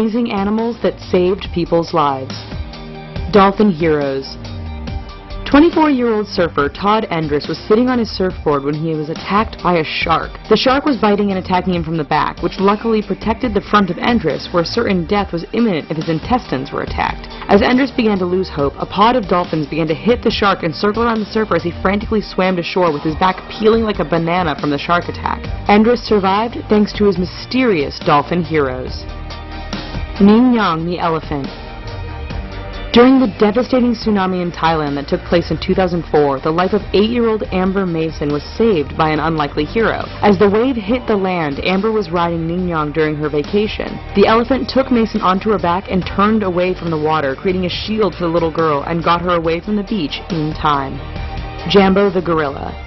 amazing animals that saved people's lives. Dolphin heroes. 24-year-old surfer Todd Endress was sitting on his surfboard when he was attacked by a shark. The shark was biting and attacking him from the back, which luckily protected the front of Endress, where certain death was imminent if his intestines were attacked. As Endress began to lose hope, a pod of dolphins began to hit the shark and circle around the surfer as he frantically swam to shore with his back peeling like a banana from the shark attack. Endress survived thanks to his mysterious dolphin heroes. Ning Yang the elephant. During the devastating tsunami in Thailand that took place in 2004, the life of 8-year-old Amber Mason was saved by an unlikely hero. As the wave hit the land, Amber was riding Ning Yang during her vacation. The elephant took Mason onto her back and turned away from the water, creating a shield for the little girl and got her away from the beach in time. Jambo the gorilla.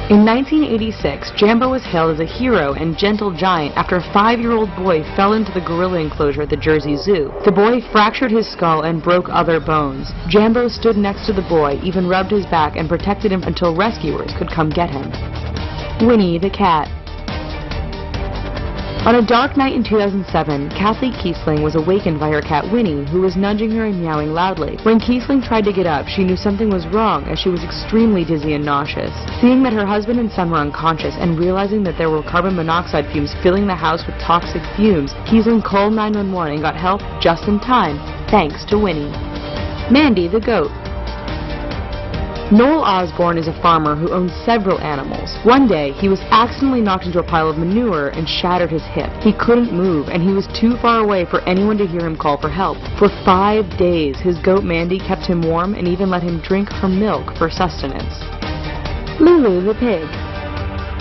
In 1986, Jambo was hailed as a hero and gentle giant after a 5-year-old boy fell into the gorilla enclosure at the Jersey Zoo. The boy fractured his skull and broke other bones. Jambo stood next to the boy, even rubbed his back and protected him until rescuers could come get him. Winnie the cat. On a dark night in 2007, Kathy Kiesling was awakened by her cat Winnie, who was nudging her and meowing loudly. When Kiesling tried to get up, she knew something was wrong as she was extremely dizzy and nauseous. Seeing that her husband and son were unconscious and realizing that there were carbon monoxide fumes filling the house with toxic fumes, Kiesling called 911 and got help just in time, thanks to Winnie. Mandy the goat. Noel Osborne is a farmer who owns several animals. One day, he was accidentally knocked into a pile of manure and shattered his hip. He couldn't move, and he was too far away for anyone to hear him call for help. For 5 days, his goat Mandy kept him warm and even let him drink her milk for sustenance. Lulu the pig.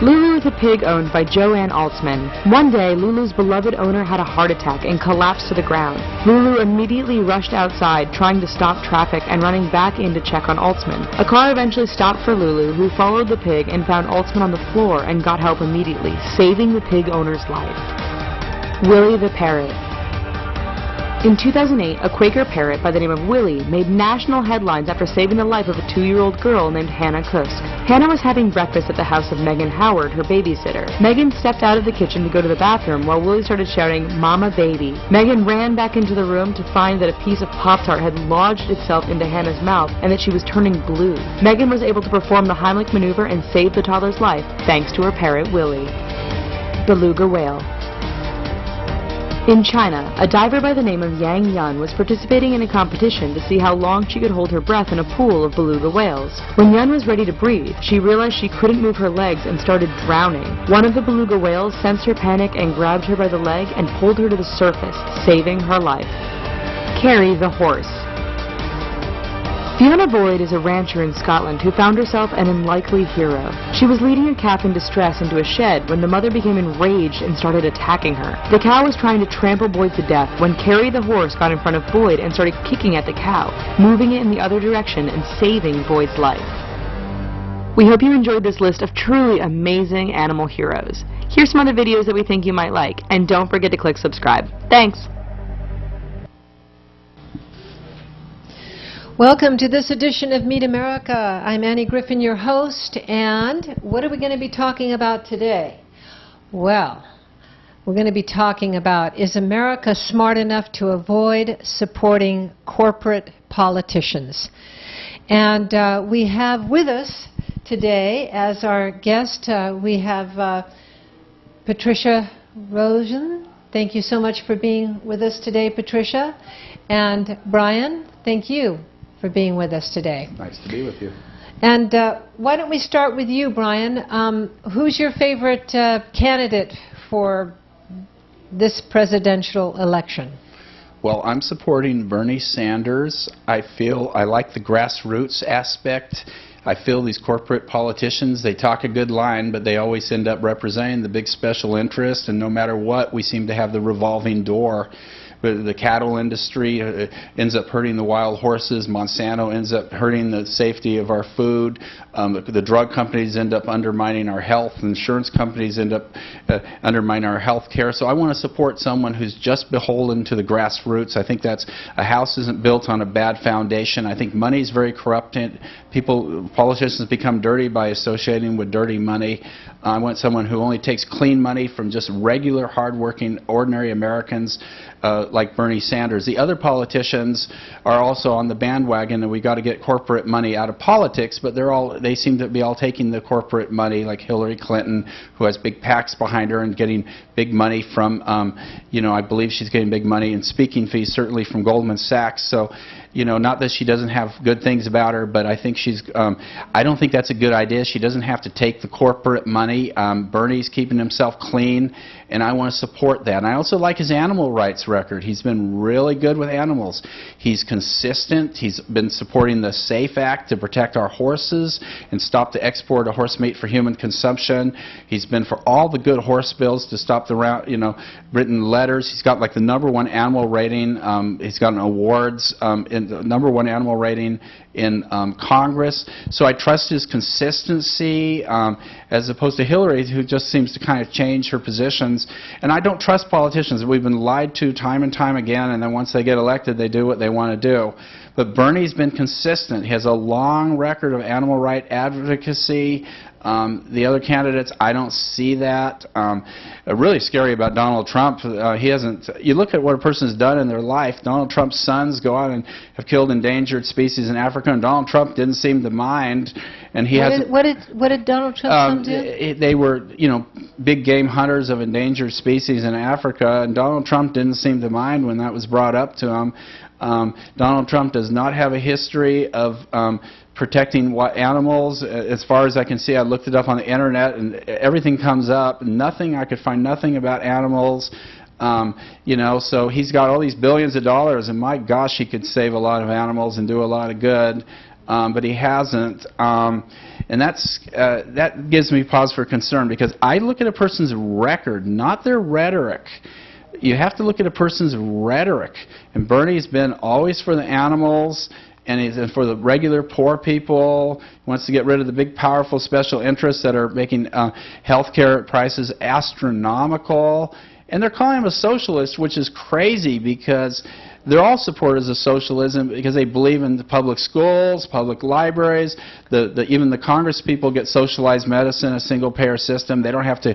Lulu is a pig owned by Joanne Altsman. One day, Lulu's beloved owner had a heart attack and collapsed to the ground. Lulu immediately rushed outside, trying to stop traffic and running back in to check on Altsman. A car eventually stopped for Lulu, who followed the pig and found Altsman on the floor and got help immediately, saving the pig owner's life. Willie the parrot. In 2008, a Quaker parrot by the name of Willie made national headlines after saving the life of a 2-year-old girl named Hannah Kusk. Hannah was having breakfast at the house of Megan Howard, her babysitter. Megan stepped out of the kitchen to go to the bathroom while Willie started shouting, "Mama baby." Megan ran back into the room to find that a piece of Pop-Tart had lodged itself into Hannah's mouth and that she was turning blue. Megan was able to perform the Heimlich maneuver and save the toddler's life thanks to her parrot Willie. Beluga whale. In China, a diver by the name of Yang Yun was participating in a competition to see how long she could hold her breath in a pool of beluga whales. When Yun was ready to breathe, she realized she couldn't move her legs and started drowning. One of the beluga whales sensed her panic and grabbed her by the leg and pulled her to the surface, saving her life. Carrie the horse. Fiona Boyd is a rancher in Scotland who found herself an unlikely hero. She was leading a calf in distress into a shed when the mother became enraged and started attacking her. The cow was trying to trample Boyd to death when Carrie the horse got in front of Boyd and started kicking at the cow, moving it in the other direction and saving Boyd's life. We hope you enjoyed this list of truly amazing animal heroes. Here's some other videos that we think you might like, and don't forget to click subscribe. Thanks! Welcome to this edition of Meet America. I'm Annie Griffin, your host, and what are we going to be talking about today? Well, we're going to be talking about, is America smart enough to avoid supporting corporate politicians? And we have with us today as our guest, we have Patricia Rosen. Thank you so much for being with us today, Patricia. And Brian, thank you for being with us today. Nice to be with you. And why don't we start with you, Brian? Who's your favorite candidate for this presidential election? Well, I'm supporting Bernie Sanders. I like the grassroots aspect. I feel these corporate politicians, they talk a good line, but they always end up representing the big special interest, and no matter what, we seem to have the revolving door. The cattle industry ends up hurting the wild horses. Monsanto ends up hurting the safety of our food. The drug companies end up undermining our health. Insurance companies end up undermining our health care. So I want to support someone who's just beholden to the grassroots. I think that's a house isn't built on a bad foundation. I think money is very corrupting. Politicians become dirty by associating with dirty money. I want someone who only takes clean money from just regular, hardworking, ordinary Americans, like Bernie Sanders. The other politicians are also on the bandwagon, and we got to get corporate money out of politics, but they seem to be all taking the corporate money, like Hillary Clinton, who has big PACs behind her and getting big money from, I believe she's getting big money in speaking fees, certainly from Goldman Sachs. So, not that she doesn't have good things about her, but I think I don't think that's a good idea. She doesn't have to take the corporate money. Bernie's keeping himself clean, and I want to support that. And I also like his animal rights record. He's been really good with animals. He's consistent. He's been supporting the SAFE Act to protect our horses and stop the export of horse meat for human consumption. He's been for all the good horse bills to stop the written letters. He's got like the #1 animal rating. He's gotten awards in the #1 animal rating in Congress. So I trust his consistency as opposed to Hillary, who just seems to kind of change her positions. And I don't trust politicians. We've been lied to time and time again, and then once they get elected, they do what they want to do. But Bernie's been consistent. He has a long record of animal right advocacy. The other candidates, I don't see that. Really scary about Donald Trump. He hasn't. You look at what a person has done in their life. Donald Trump's sons go out and have killed endangered species in Africa, and Donald Trump didn't seem to mind. And he has. What did Donald Trump's son do? They were, big game hunters of endangered species in Africa, and Donald Trump didn't seem to mind when that was brought up to him. Donald Trump does not have a history of protecting animals. As far as I can see, I looked it up on the internet, and everything comes up. I could find nothing about animals. So he's got all these billions of dollars, and my gosh, he could save a lot of animals and do a lot of good. But he hasn't, and that gives me pause for concern, because I look at a person's record, not their rhetoric. You have to look at a person's rhetoric, and Bernie's been always for the animals, and he's for the regular poor people. He wants to get rid of the big, powerful special interests that are making health care prices astronomical. And they're calling him a socialist, which is crazy, because they're all supporters of socialism because they believe in the public schools, public libraries. Even the Congress people get socialized medicine, a single-payer system. They don't have to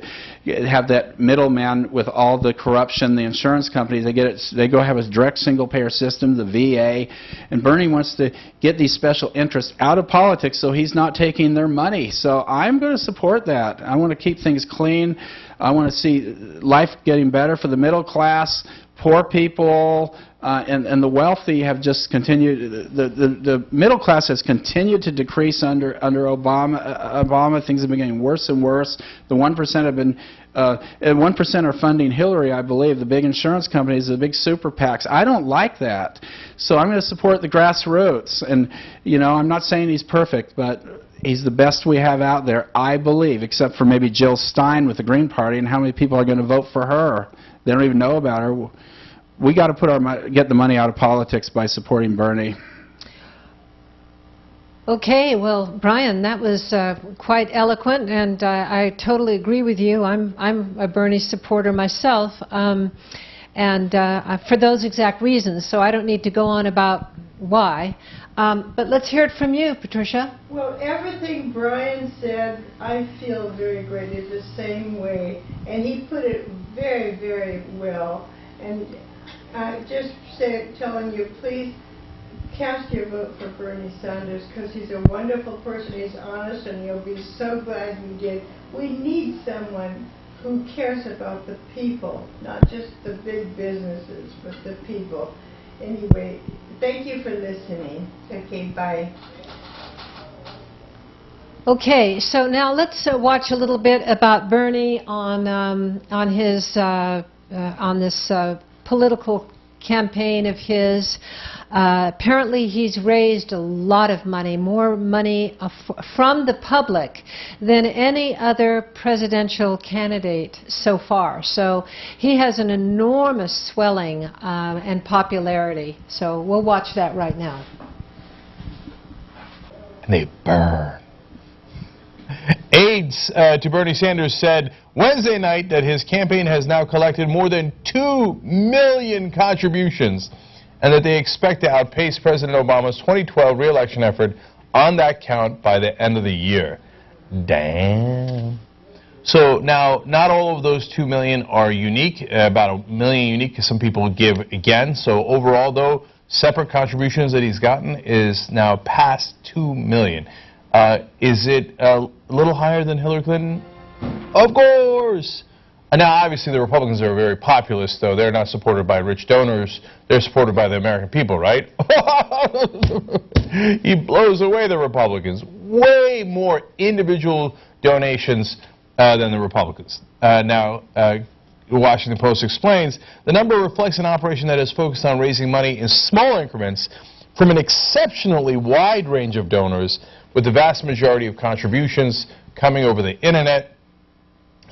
have that middleman with all the corruption, the insurance companies. They go have a direct single-payer system, the VA. And Bernie wants to get these special interests out of politics so he's not taking their money. So I'm going to support that. I want to keep things clean. I want to see life getting better for the middle class. Poor people and the wealthy have just continued. The middle class has continued to decrease under Obama. Things have been getting worse and worse. The 1% have been 1% are funding Hillary, I believe. The big insurance companies, the big super PACs. I don't like that. So I'm going to support the grassroots. And I'm not saying he's perfect, but he's the best we have out there, I believe, except for maybe Jill Stein with the Green Party. And how many people are going to vote for her? They don't even know about her. We got to get the money out of politics by supporting Bernie. Okay, well, Brian, that was quite eloquent, and I totally agree with you. I'm a Bernie supporter myself, and for those exact reasons. So I don't need to go on about why. But let's hear it from you, Patricia. Well, everything Brian said, I feel very great. It's the same way, and he put it very, very well. And I just telling you, please cast your vote for Bernie Sanders, because he's a wonderful person. He's honest, and you'll be so glad you did. We need someone who cares about the people, not just the big businesses, but the people. Anyway, thank you for listening. Okay, bye. Okay, so now let's watch a little bit about Bernie on this political campaign of his. Apparently he's raised a lot of money, more money from the public than any other presidential candidate so far. So he has an enormous swelling and popularity. So we'll watch that right now. And they burn. Aides to Bernie Sanders said Wednesday night that his campaign has now collected more than 2 million contributions and that they expect to outpace President Obama's 2012 re-election effort on that count by the end of the year. Damn. So now, not all of those 2 million are unique. About 1 million unique, some people give again. So overall, though, separate contributions that he's gotten is now past 2 million. Is it a little higher than Hillary Clinton? Of course. Now, obviously, the Republicans are very populist, though. They're not supported by rich donors. They're supported by the American people, right? He blows away the Republicans. Way more individual donations than the Republicans. Now, the Washington Post explains, the number reflects an operation that is focused on raising money in small increments from an exceptionally wide range of donors, with the vast majority of contributions coming over the Internet.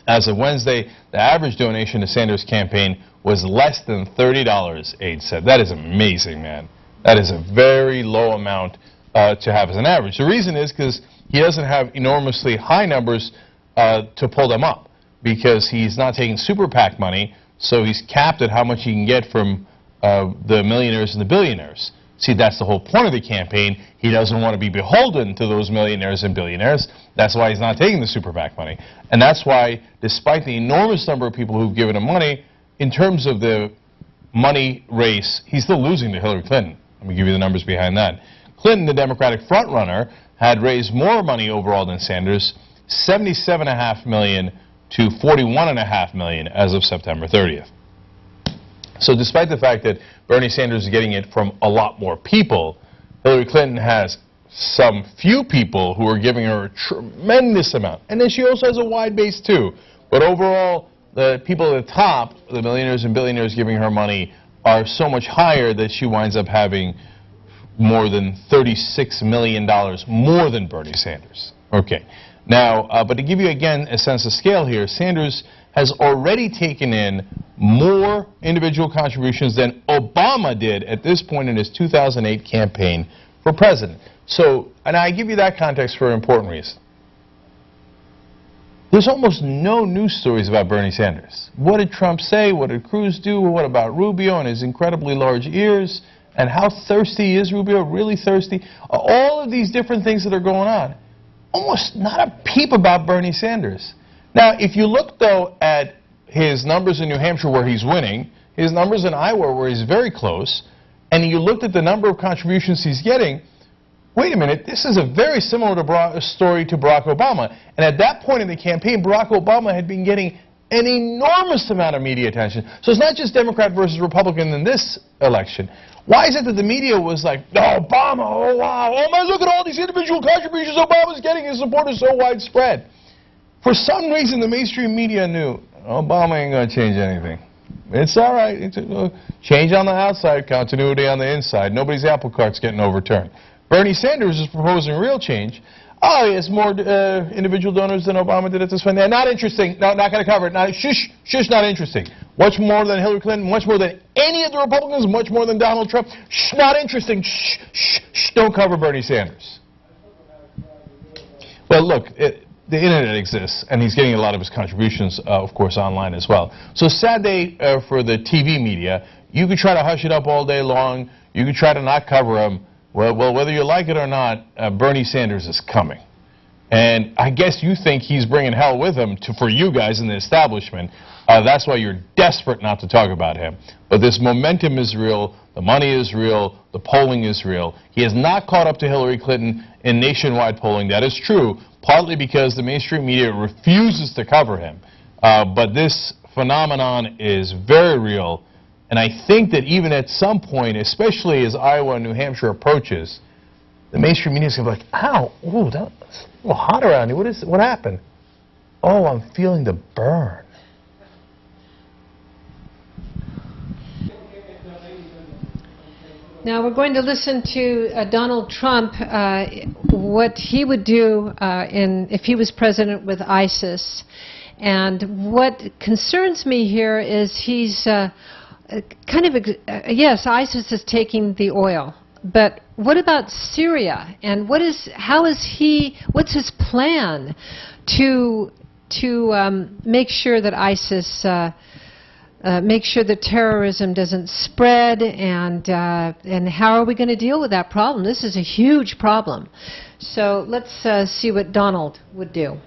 As of Wednesday, the average donation to Sanders' campaign was less than $30, Aide said. That is amazing, man. That is a very low amount to have as an average. The reason is because he doesn't have enormously high numbers to pull them up, because he's not taking super PAC money, so he's capped at how much he can get from the millionaires and the billionaires. See, that's the whole point of the campaign. He doesn't want to be beholden to those millionaires and billionaires. That's why he's not taking the super PAC money. And that's why, despite the enormous number of people who've given him money, in terms of the money race, he's still losing to Hillary Clinton. Let me give you the numbers behind that. Clinton, the Democratic frontrunner, had raised more money overall than Sanders, $77.5 million to $41.5 million as of September 30th. So despite the fact that Bernie Sanders is getting it from a lot more people, Hillary Clinton has some few people who are giving her a tremendous amount. And then she also has a wide base too. But overall, the people at the top, the millionaires and billionaires giving her money, are so much higher that she winds up having more than $36 million more than Bernie Sanders. Okay. Now, but to give you again a sense of scale here, Sanders has already taken in more individual contributions than Obama did at this point in his 2008 campaign for president. So, and I give you that context for an important reason. There's almost no news stories about Bernie Sanders. What did Trump say? What did Cruz do? What about Rubio and his incredibly large ears? And how thirsty is Rubio? Really thirsty? All of these different things that are going on. Almost not a peep about Bernie Sanders. Now, if you look, though, at his numbers in New Hampshire where he's winning, his numbers in Iowa where he's very close, and you looked at the number of contributions he's getting, wait a minute, this is a very similar story to Barack Obama. And at that point in the campaign, Barack Obama had been getting an enormous amount of media attention. So it's not just Democrat versus Republican in this election. Why is it that the media was like, oh, Obama, oh, wow, oh, my, look at all these individual contributions Obama's getting, his support is so widespread. For some reason, the mainstream media knew Obama ain't going to change anything. It's all right. It's change on the outside, continuity on the inside. Nobody's apple cart's getting overturned. Bernie Sanders is proposing real change. Oh, he has more individual donors than Obama did at this point. Not interesting. No, not going to cover it. Not, shush, shush, not interesting. Much more than Hillary Clinton, much more than any of the Republicans, much more than Donald Trump. Shh, not interesting. Shh, shh, shh, don't cover Bernie Sanders. Well, look, the Internet exists, and he's getting a lot of his contributions, of course, online as well. So sad day for the TV media. You could try to hush it up all day long. You could try to not cover him. Well, whether you like it or not, Bernie Sanders is coming. And I guess you think he's bringing hell with him for you guys in the establishment. That's why you're desperate not to talk about him. But this momentum is real. The money is real. The polling is real. He has not caught up to Hillary Clinton in nationwide polling. That is true, partly because the mainstream media refuses to cover him. But this phenomenon is very real. And I think that even at some point, especially as Iowa and New Hampshire approaches, the mainstream media is going to be like, ow, ooh, that's a little hot around here. What happened? Oh, I'm feeling the burn. Now we're going to listen to Donald Trump, what he would do if he was president with ISIS. And what concerns me here is he's yes, ISIS is taking the oil, but what about Syria? And what's his plan to make sure that ISIS, make sure that terrorism doesn't spread, and how are we going to deal with that problem? This is a huge problem. So let's see what Donald would do.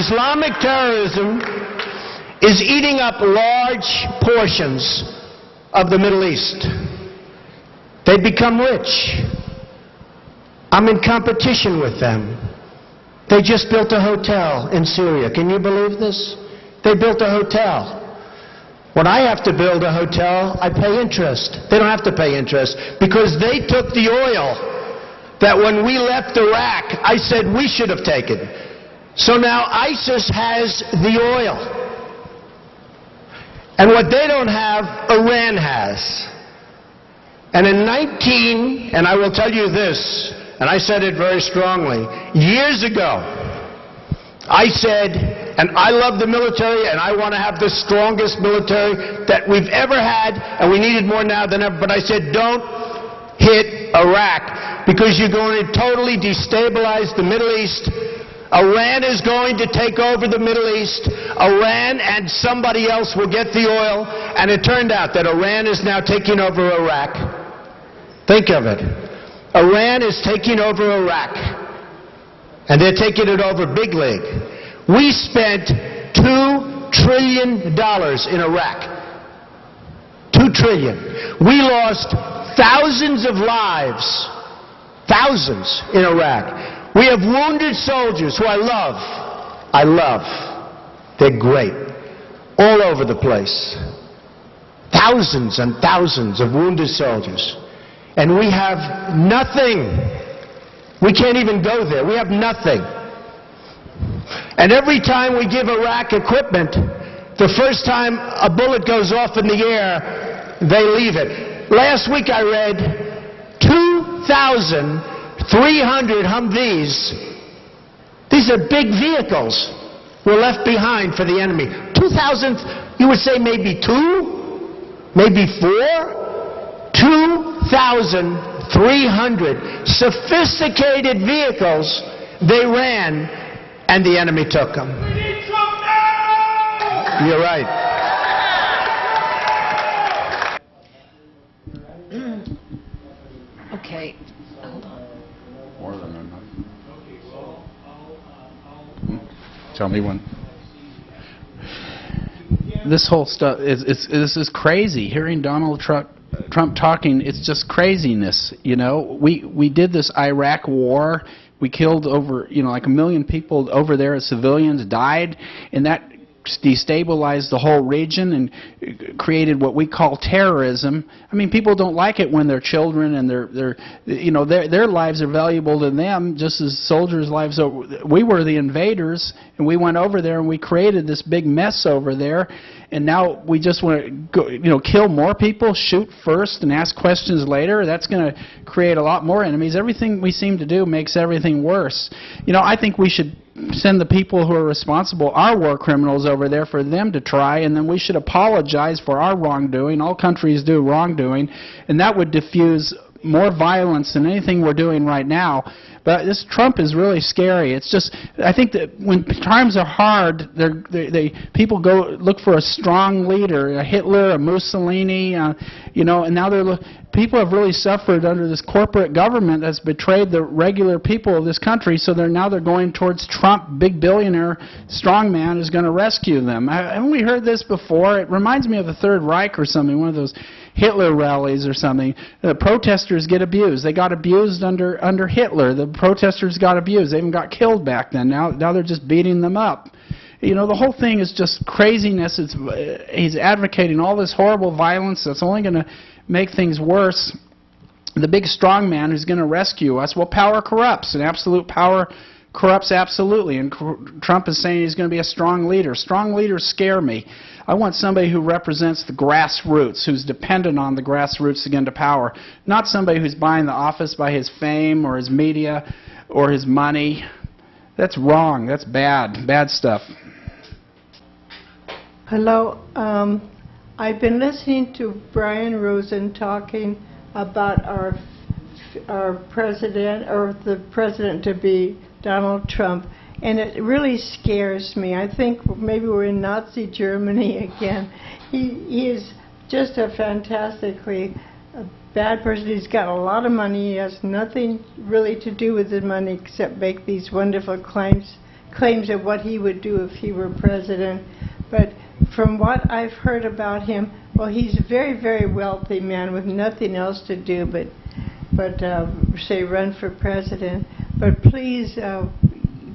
Islamic terrorism is eating up large portions of the Middle East. They become rich. I'm in competition with them. They just built a hotel in Syria. Can you believe this? They built a hotel. When I have to build a hotel, I pay interest. They don't have to pay interest because they took the oil that when we left Iraq, I said we should have taken. So now ISIS has the oil. And what they don't have, Iran has. And in and I will tell you this, and I said it very strongly, years ago, I said, and I love the military, and I want to have the strongest military that we've ever had, and we need it more now than ever, but I said, don't hit Iraq, because you're going to totally destabilize the Middle East. Iran is going to take over the Middle East. Iran and somebody else will get the oil, and it turned out that Iran is now taking over Iraq. Think of it. Iran is taking over Iraq, and they're taking it over big league. We spent $2 trillion in Iraq. $2 trillion. We lost thousands of lives, thousands in Iraq. We have wounded soldiers who I love. I love. They're great. All over the place. Thousands and thousands of wounded soldiers. And we have nothing. We can't even go there. We have nothing. And every time we give Iraq equipment, the first time a bullet goes off in the air, they leave it. Last week I read 2,300 Humvees. These are big vehicles were left behind for the enemy. 2,000, you would say maybe 2, maybe 4. 2,300 sophisticated vehicles they ran, and the enemy took them. We need Trump now! You're right. Okay, hold on. More than enough. Tell me when. This whole stuff this is crazy. Hearing Donald Trump talking, it's just craziness. You know, we did this Iraq war. We killed over, like 1 million people over there as civilians died, and that destabilized the whole region and created what we call terrorism. I mean, people don't like it when their children and their lives are valuable to them just as soldiers' lives. So we were the invaders, and we went over there and we created this big mess over there. And now we just want to go, kill more people, shoot first and ask questions later. That's going to create a lot more enemies. Everything we seem to do makes everything worse. I think we should send the people who are responsible, our war criminals, over there for them to try, and then we should apologize for our wrongdoing. All countries do wrongdoing, and that would diffuse more violence than anything we're doing right now. But this Trump is really scary. It's just, I think that when times are hard, people go look for a strong leader, a Hitler, a Mussolini, and now people have really suffered under this corporate government that's betrayed the regular people of this country. So they're going towards Trump, big billionaire strongman, who's going to rescue them. Haven't we heard this before? It reminds me of the Third Reich or something, one of those Hitler rallies or something. The protesters get abused. They got abused under Hitler. The protesters got abused. They even got killed back then. Now they're just beating them up. The whole thing is just craziness. He's advocating all this horrible violence that's only going to make things worse. The big strong man who's going to rescue us. Well, power corrupts, and absolute power corrupts absolutely. And Trump is saying he's going to be a strong leader. Strong leaders scare me. I want somebody who represents the grassroots, who's dependent on the grassroots to get into power, not somebody who's buying the office by his fame or his media or his money. That's wrong. That's bad. Bad stuff. Hello. I've been listening to Brian Rosen talking about our president, or the president to be Donald Trump. And it really scares me. I think maybe we're in Nazi Germany again. He is just a fantastically bad person. He's got a lot of money. He has nothing really to do with the money except make these wonderful claims claims of what he would do if he were president. But from what I've heard about him, well, he's a very, very wealthy man with nothing else to do but say run for president. But please,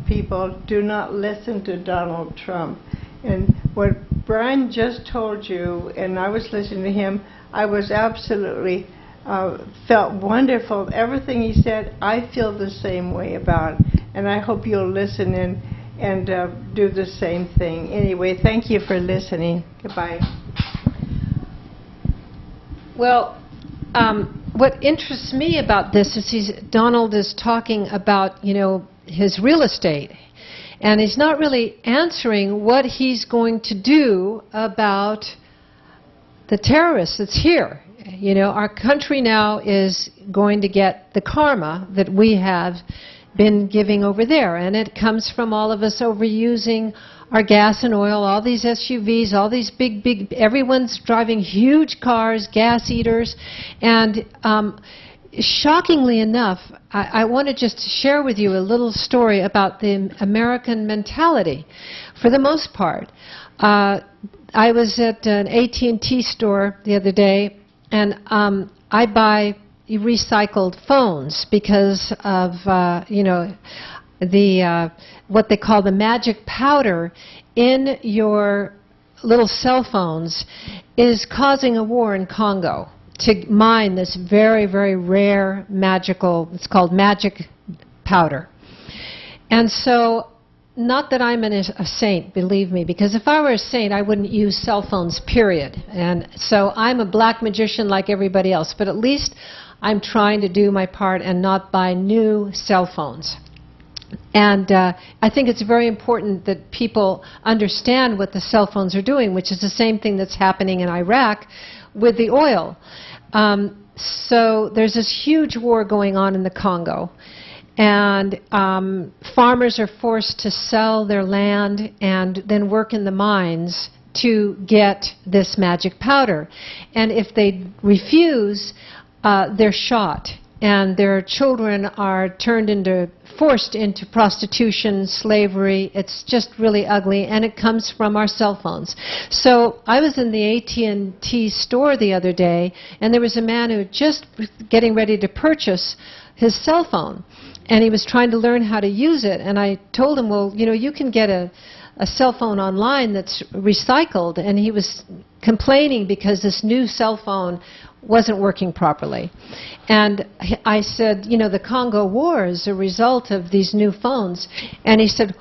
people, do not listen to Donald Trump. And what Brian just told you, and I was listening to him, I was absolutely felt wonderful. Everything he said, I feel the same way about. And I hope you'll listen and do the same thing. Anyway, thank you for listening. Goodbye. Well, what interests me about this is Donald is talking about, his real estate. And he's not really answering what he's going to do about the terrorists that's here. Our country now is going to get the karma that we have been giving over there. And it comes from all of us overusing our gas and oil, all these SUVs, all these big, everyone's driving huge cars, gas eaters. And shockingly enough, I want to just share with you a little story about the American mentality. For the most part, I was at an AT&T store the other day, and I buy recycled phones because of, what they call the magic powder in your little cell phones is causing a war in Congo to mine this very, very rare magical, it's called magic powder. And so, not that I'm a saint, believe me, because if I were a saint, I wouldn't use cell phones, period. And so I'm a black magician like everybody else, but at least I'm trying to do my part and not buy new cell phones. And I think it's very important that people understand what the cell phones are doing, which is the same thing that's happening in Iraq with the oil. So there's this huge war going on in the Congo. And farmers are forced to sell their land and then work in the mines to get this magic powder. And if they refuse, they're shot. And their children are forced into prostitution, slavery. It's just really ugly, and it comes from our cell phones. So I was in the AT&T store the other day, and there was a man who was just getting ready to purchase his cell phone. And he was trying to learn how to use it. And I told him, well, you can get a cell phone online that's recycled. And he was complaining because this new cell phone wasn't working properly. And I said, the Congo war is a result of these new phones. And he said,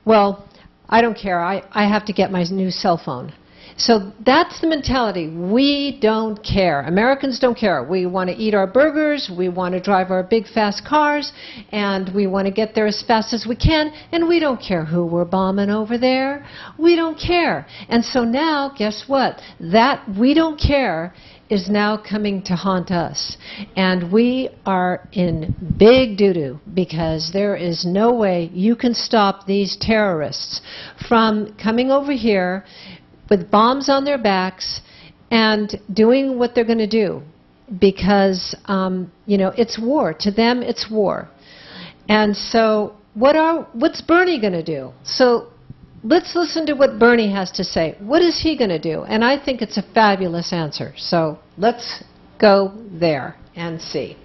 well, I don't care. I have to get my new cell phone. So that's the mentality. We don't care. Americans don't care. We want to eat our burgers, we want to drive our big fast cars, and we want to get there as fast as we can, and we don't care who we're bombing over there. We don't care. And so now, guess what? That we don't care is now coming to haunt us. And we are in big doo-doo because there is no way you can stop these terrorists from coming over here with bombs on their backs and doing what they're going to do, because it's war. To them, it's war. And so, what's Bernie going to do? So, let's listen to what Bernie has to say. What is he going to do? And I think it's a fabulous answer. So, let's go there and see.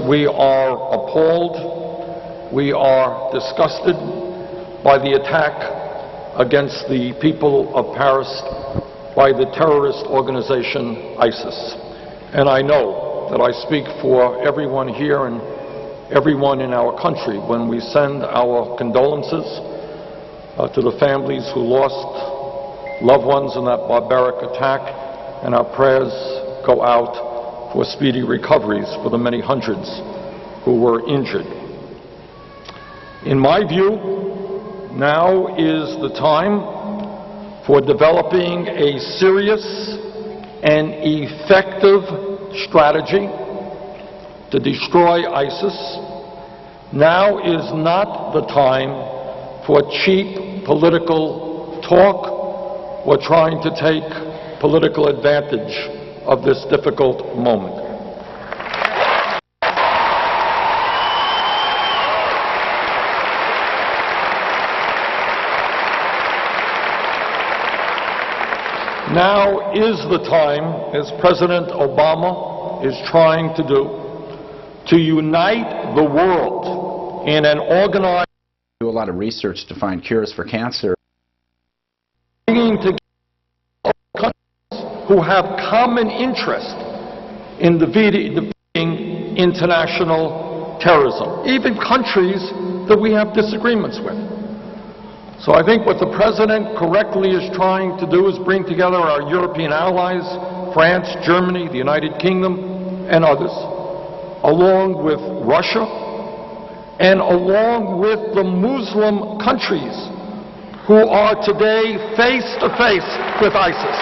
We are appalled. We are disgusted by the attack against the people of Paris by the terrorist organization ISIS. And I know that I speak for everyone here and everyone in our country when we send our condolences to the families who lost loved ones in that barbaric attack, and our prayers go out for speedy recoveries for the many hundreds who were injured. In my view, now is the time for developing a serious and effective strategy to destroy ISIS. Now is not the time for cheap political talk or trying to take political advantage of this difficult moment. Now is the time, as President Obama is trying to do, to unite the world in an organized... Do a lot of research to find cures for cancer. Bringing together countries who have common interest in defeating international terrorism, even countries that we have disagreements with. So I think what the President correctly is trying to do is bring together our European allies, France, Germany, the United Kingdom, and others, along with Russia, and along with the Muslim countries who are today face to face with ISIS.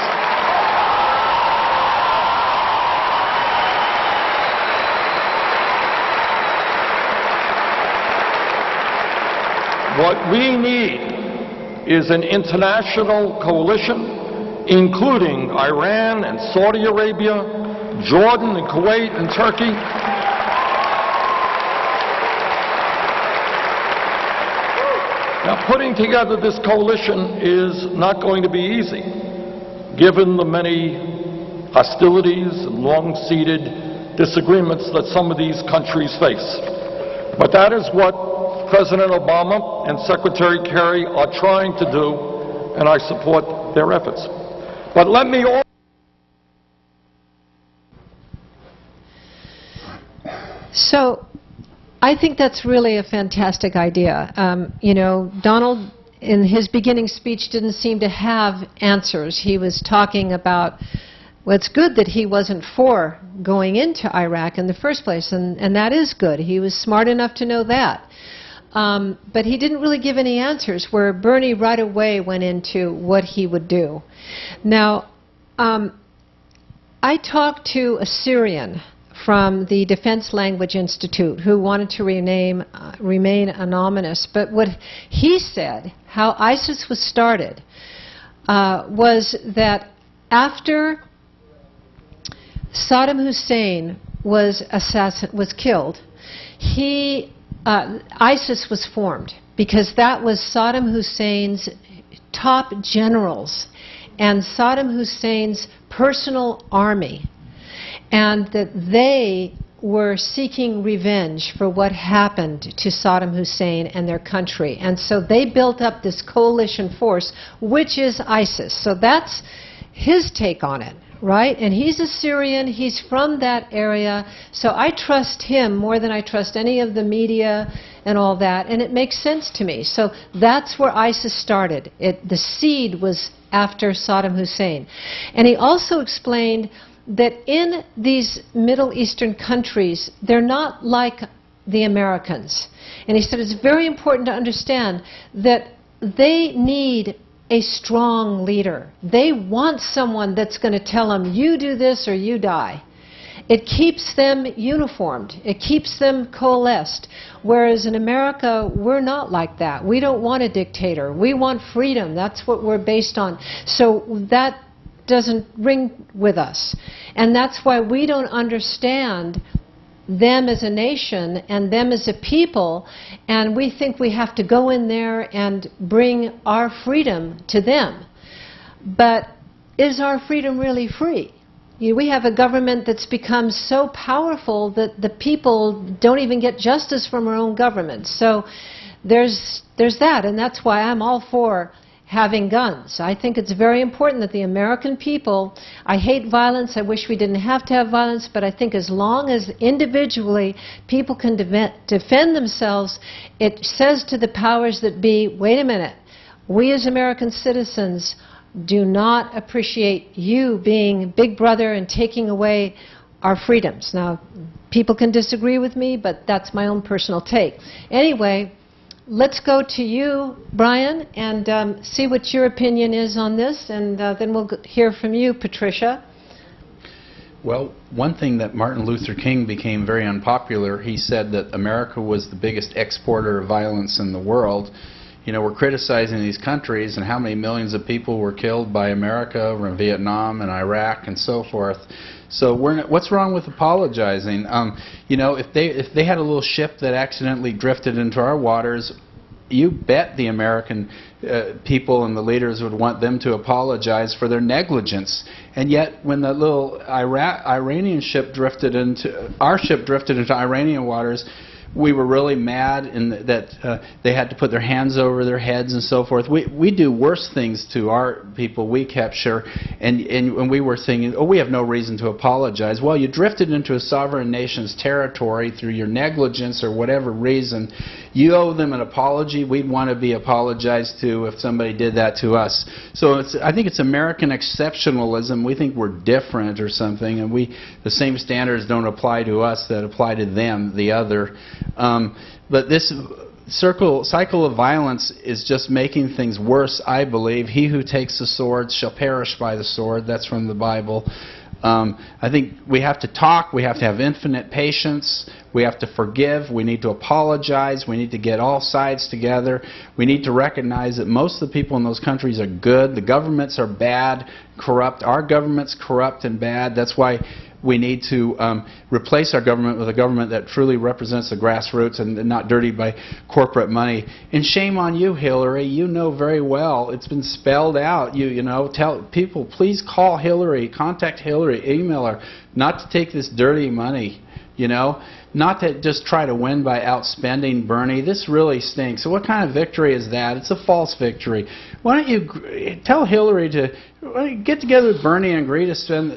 What we need is an international coalition, including Iran and Saudi Arabia, Jordan and Kuwait and Turkey. Now, putting together this coalition is not going to be easy, given the many hostilities and long-seated disagreements that some of these countries face. But that is what President Obama and Secretary Kerry are trying to do, and I support their efforts. But let me also... So, I think that's really a fantastic idea. You know, Donald, in his beginning speech, didn't seem to have answers. He was talking about, well, it's good that he wasn't for going into Iraq in the first place, and that is good. He was smart enough to know that. But he didn't really give any answers, where Bernie right away went into what he would do. Now, I talked to a Syrian from the Defense Language Institute who wanted to remain anonymous. But what he said, how ISIS was started, was that after Saddam Hussein was killed, ISIS was formed because that was Saddam Hussein's top generals and Saddam Hussein's personal army, and that they were seeking revenge for what happened to Saddam Hussein and their country. And so they built up this coalition force, which is ISIS. So that's his take on it. Right? And he's a Syrian, he's from that area, so I trust him more than I trust any of the media and all that, and it makes sense to me. So that's where ISIS started. The seed was after Saddam Hussein. And he also explained that in these Middle Eastern countries, they're not like the Americans. And he said it's very important to understand that they need a strong leader. They want someone that's going to tell them, you do this or you die. It keeps them uniformed. It keeps them coalesced. Whereas in America, we're not like that. We don't want a dictator. We want freedom. That's what we're based on. So that doesn't ring with us. And that's why we don't understand them as a nation and them as a people, and we think we have to go in there and bring our freedom to them. But is our freedom really free? We have a government that's become so powerful that the people don't even get justice from our own government. So there's that, and that's why I'm all for having guns. I think it's very important that the American people, I hate violence, I wish we didn't have to have violence, but I think as long as individually people can defend themselves, it says to the powers that be, wait a minute, we as American citizens do not appreciate you being big brother and taking away our freedoms. Now, people can disagree with me, but that's my own personal take. Anyway, let's go to you, Brian, and see what your opinion is on this, and then we'll hear from you, Patricia. Well, one thing that Martin Luther King became very unpopular, he said that America was the biggest exporter of violence in the world. You know, we're criticizing these countries and how many millions of people were killed by America in Vietnam and Iraq and so forth. So what's wrong with apologizing? You know, if they had a little ship that accidentally drifted into our waters, you bet the American people and the leaders would want them to apologize for their negligence. And yet, when the little Iranian ship drifted into, our ship drifted into Iranian waters, we were really mad that they had to put their hands over their heads and so forth. We do worse things to our people we capture, and we were thinking, oh, we have no reason to apologize. Well, you drifted into a sovereign nation's territory through your negligence or whatever reason. You owe them an apology. We'd want to be apologized to if somebody did that to us. So I think it's American exceptionalism. We think we're different or something, and the same standards don't apply to us that apply to them, the other. But this cycle of violence is just making things worse, I believe. He who takes the sword shall perish by the sword. That's from the Bible. I think we have to talk. We have to have infinite patience. We have to forgive. We need to apologize. We need to get all sides together. We need to recognize that most of the people in those countries are good. The governments are bad, corrupt. Our government's corrupt and bad. That's why we need to replace our government with a government that truly represents the grassroots and not dirtied by corporate money. And shame on you, Hillary. You know very well. It's been spelled out. You know, tell people, please call Hillary, contact Hillary, email her, not to take this dirty money, you know, not to just try to win by outspending Bernie. This really stinks. So what kind of victory is that? It's a false victory. Why don't you tell Hillary to get together with Bernie and agree to spend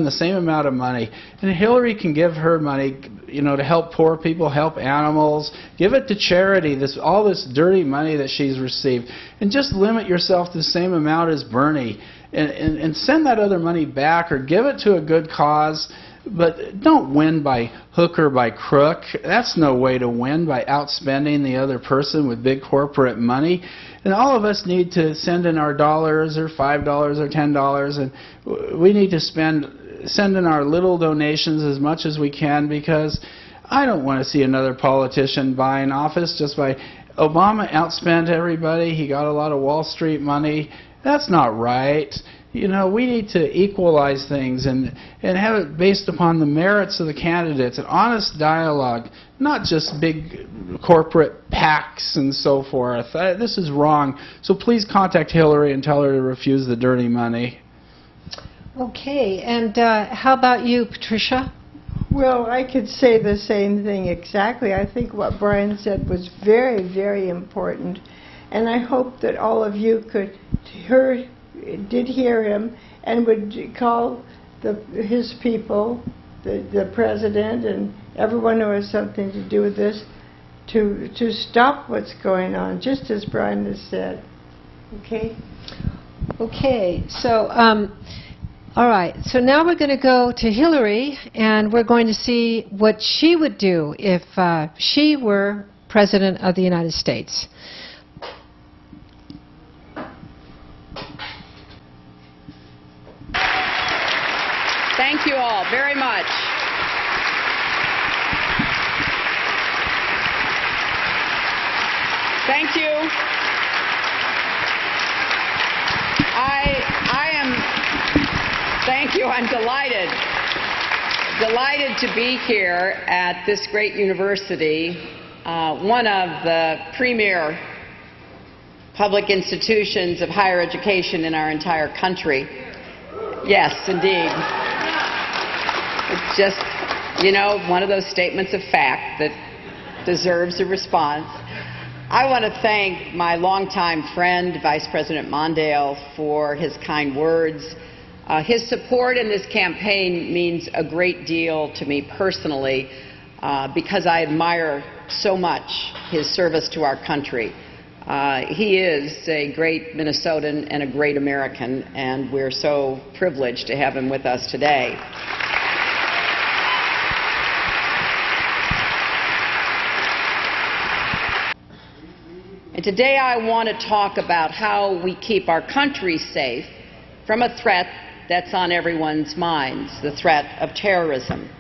the same amount of money, and Hillary can give her money, you know, to help poor people, help animals, give it to charity. All this dirty money that she's received, and just limit yourself to the same amount as Bernie, and send that other money back or give it to a good cause. But don't win by hook or by crook. That's no way to win, by outspending the other person with big corporate money. And all of us need to send in our dollars or $5 or $10, and we need to send in our little donations as much as we can, because I don't want to see another politician buying office just by Obama outspent everybody. He got a lot of Wall Street money. That's not right. You know, we need to equalize things and have it based upon the merits of the candidates, an honest dialogue, not just big corporate PACs and so forth. This is wrong. So please contact Hillary and tell her to refuse the dirty money. Okay, and how about you, Patricia? Well, I could say the same thing exactly. I think what Brian said was very, very important. And I hope that all of you did hear him and would call his people, the president and everyone who has something to do with this, to stop what's going on, just as Brian has said. Okay? Okay, so, all right, so now we're going to go to Hillary, and we're going to see what she would do if she were President of the United States. Thank you all very much. Thank you. Thank you. I'm delighted to be here at this great university, one of the premier public institutions of higher education in our entire country. Yes, indeed. It's just, you know, one of those statements of fact that deserves a response. I want to thank my longtime friend, Vice President Mondale, for his kind words. His support in this campaign means a great deal to me personally, because I admire so much his service to our country. He is a great Minnesotan and a great American, and we're so privileged to have him with us today. And today I want to talk about how we keep our country safe from a threat that's on everyone's minds, the threat of terrorism.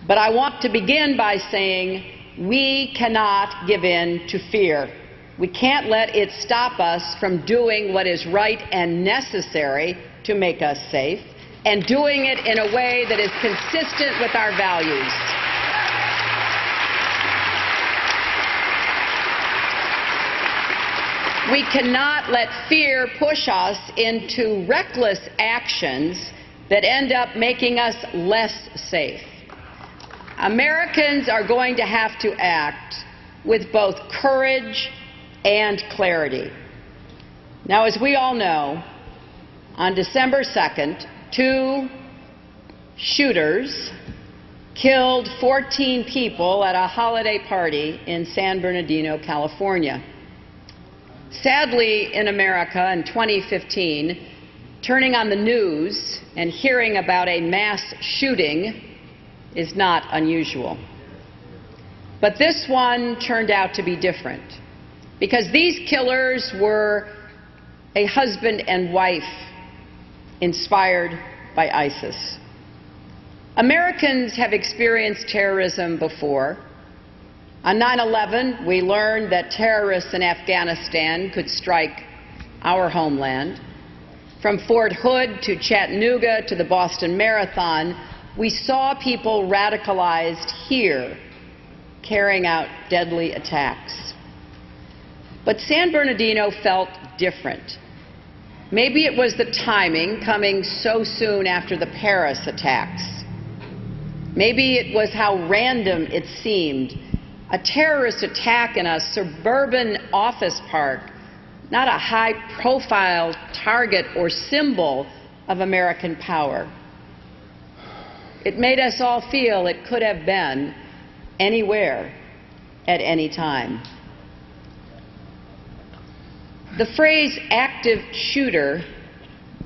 But I want to begin by saying we cannot give in to fear. We can't let it stop us from doing what is right and necessary to make us safe, and doing it in a way that is consistent with our values. We cannot let fear push us into reckless actions that end up making us less safe. Americans are going to have to act with both courage and clarity. Now, as we all know, on December 2nd, 2 shooters killed 14 people at a holiday party in San Bernardino, California. Sadly, in America in 2015, turning on the news and hearing about a mass shooting is not unusual. But this one turned out to be different, because these killers were a husband and wife inspired by ISIS. Americans have experienced terrorism before. On 9/11, we learned that terrorists in Afghanistan could strike our homeland. From Fort Hood to Chattanooga to the Boston Marathon, we saw people radicalized here carrying out deadly attacks. But San Bernardino felt different. Maybe it was the timing, coming so soon after the Paris attacks. Maybe it was how random it seemed. A terrorist attack in a suburban office park, not a high-profile target or symbol of American power. It made us all feel it could have been anywhere at any time. The phrase active shooter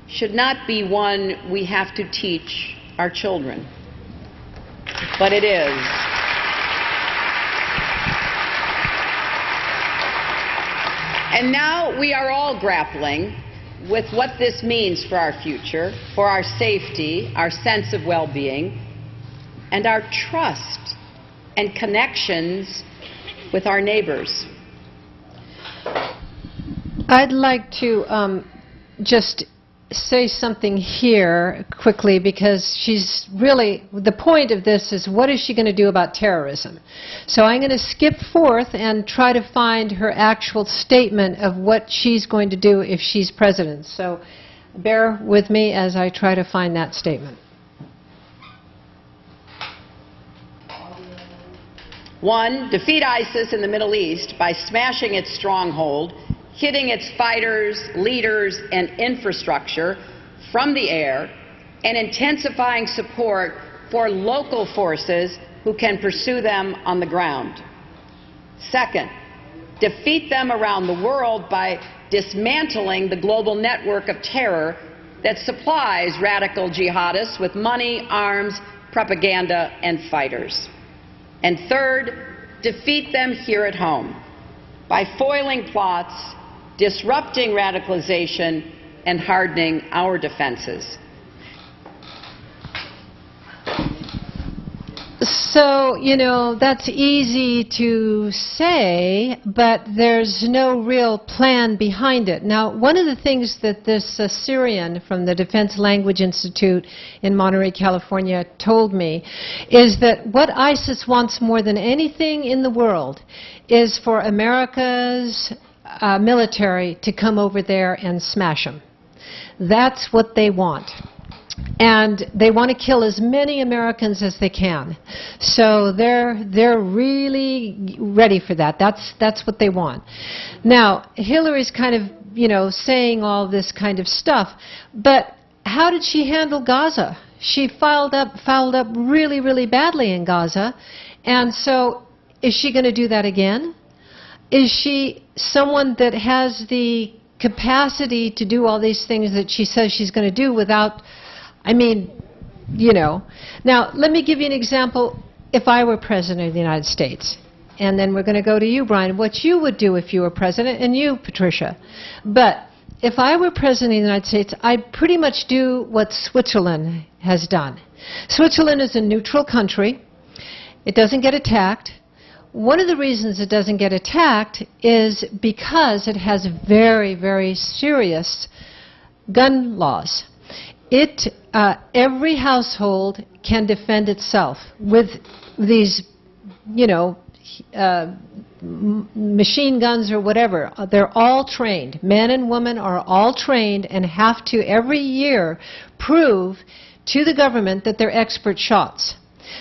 should not be one we have to teach our children, but it is. And now we are all grappling with what this means for our future, for our safety, our sense of well-being, and our trust and connections with our neighbors. I'd like to just say something here quickly, because she's really, the point of this is, what is she going to do about terrorism? So I'm going to skip forth and try to find her actual statement of what she's going to do if she's president. So bear with me as I try to find that statement. 1, defeat ISIS in the Middle East by smashing its stronghold, hitting its fighters, leaders, and infrastructure from the air, and intensifying support for local forces who can pursue them on the ground. 2nd, defeat them around the world by dismantling the global network of terror that supplies radical jihadists with money, arms, propaganda, and fighters. And 3rd, defeat them here at home by foiling plots, disrupting radicalization, and hardening our defenses. So, you know, that's easy to say, but there's no real plan behind it. Now, one of the things that this Syrian from the Defense Language Institute in Monterey, California, told me is that what ISIS wants more than anything in the world is for America's military to come over there and smash them. That's what they want. And they want to kill as many Americans as they can. So they're really ready for that. That's what they want. Now, Hillary's kind of, you know, saying all this kind of stuff, but how did she handle Gaza? She fouled up really, really badly in Gaza. And so is she going to do that again? Is she someone that has the capacity to do all these things that she says she's going to do without, I mean, you know. Now, let me give you an example. If I were president of the United States, and then we're going to go to you, Brian, what you would do if you were president, and you, Patricia. But if I were president of the United States, I'd pretty much do what Switzerland has done. Switzerland is a neutral country. It doesn't get attacked. One of the reasons it doesn't get attacked is because it has very, very serious gun laws. Every household can defend itself with these, you know, machine guns or whatever. They're all trained. Men and women are all trained and have to every year prove to the government that they're expert shots.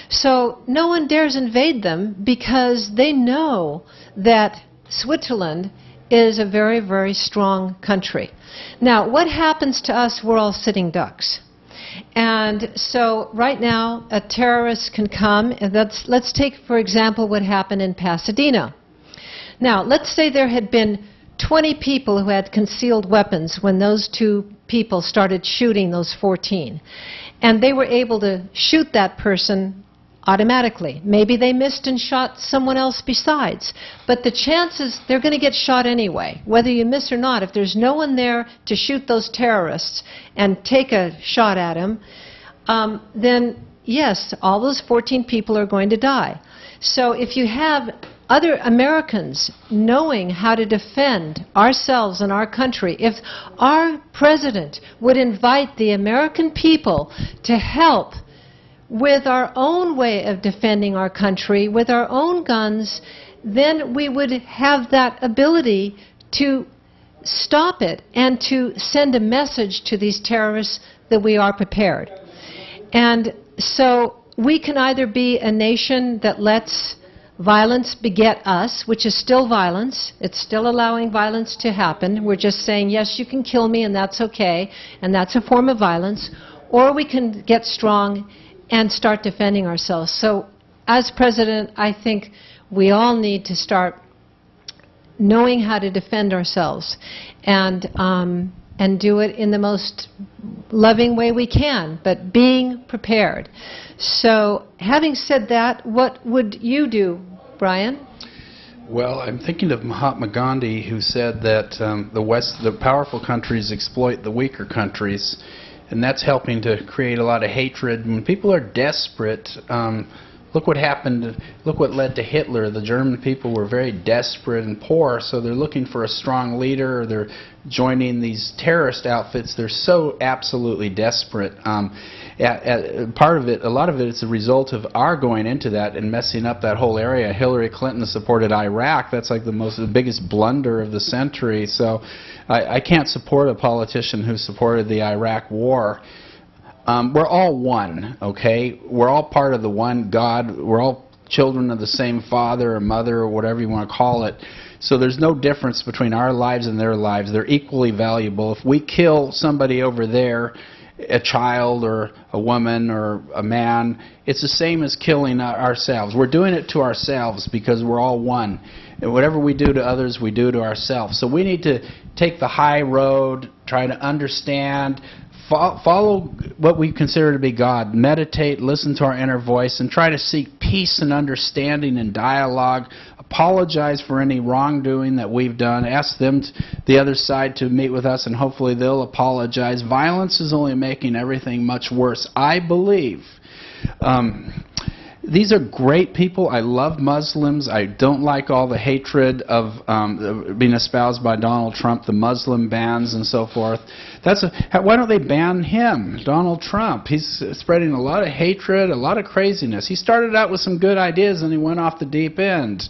So no one dares invade them because they know that Switzerland is a very, very strong country. Now, what happens to us? We're all sitting ducks. And so right now, a terrorist can come, and let's take, for example, what happened in Pasadena. Now, let's say there had been 20 people who had concealed weapons when those two people started shooting those 14. And they were able to shoot that person automatically. Maybe they missed and shot someone else besides. But the chances, they're going to get shot anyway, whether you miss or not. If there's no one there to shoot those terrorists and take a shot at them, then yes, all those 14 people are going to die. So if you have other Americans knowing how to defend ourselves and our country, if our president would invite the American people to help with our own way of defending our country, with our own guns, then we would have that ability to stop it and to send a message to these terrorists that we are prepared. And so we can either be a nation that lets violence beget us, which is still violence. It's still allowing violence to happen. We're just saying, yes, you can kill me, and that's okay, and that's a form of violence. Or we can get strong and start defending ourselves. So as president, I think we all need to start knowing how to defend ourselves and do it in the most loving way we can, but being prepared. So having said that, what would you do, Brian? Well, I'm thinking of Mahatma Gandhi, who said that the powerful countries exploit the weaker countries. And that's helping to create a lot of hatred. When people are desperate, look what happened, look what led to Hitler. The German people were very desperate and poor, so they're looking for a strong leader, or they're joining these terrorist outfits. They're so absolutely desperate. Part of it, a lot of it is a result of our going into that and messing up that whole area. Hillary Clinton supported Iraq. That's like the biggest blunder of the century. So I can't support a politician who supported the Iraq war. We're all one, okay? We're all part of the one God. We're all children of the same father or mother or whatever you want to call it. So there's no difference between our lives and their lives. They're equally valuable. If we kill somebody over there, a child or a woman or a man, it's the same as killing ourselves. We're doing it to ourselves because we're all one. And whatever we do to others, we do to ourselves. So we need to take the high road, try to understand, follow what we consider to be God, meditate, listen to our inner voice, and try to seek peace and understanding and dialogue. Apologize for any wrongdoing that we've done. Ask them, the other side, to meet with us, and hopefully they'll apologize. Violence is only making everything much worse, I believe. These are great people. I love Muslims. I don't like all the hatred of being espoused by Donald Trump, the Muslim bans and so forth. Why don't they ban him, Donald Trump? He's spreading a lot of hatred, a lot of craziness. He started out with some good ideas and he went off the deep end.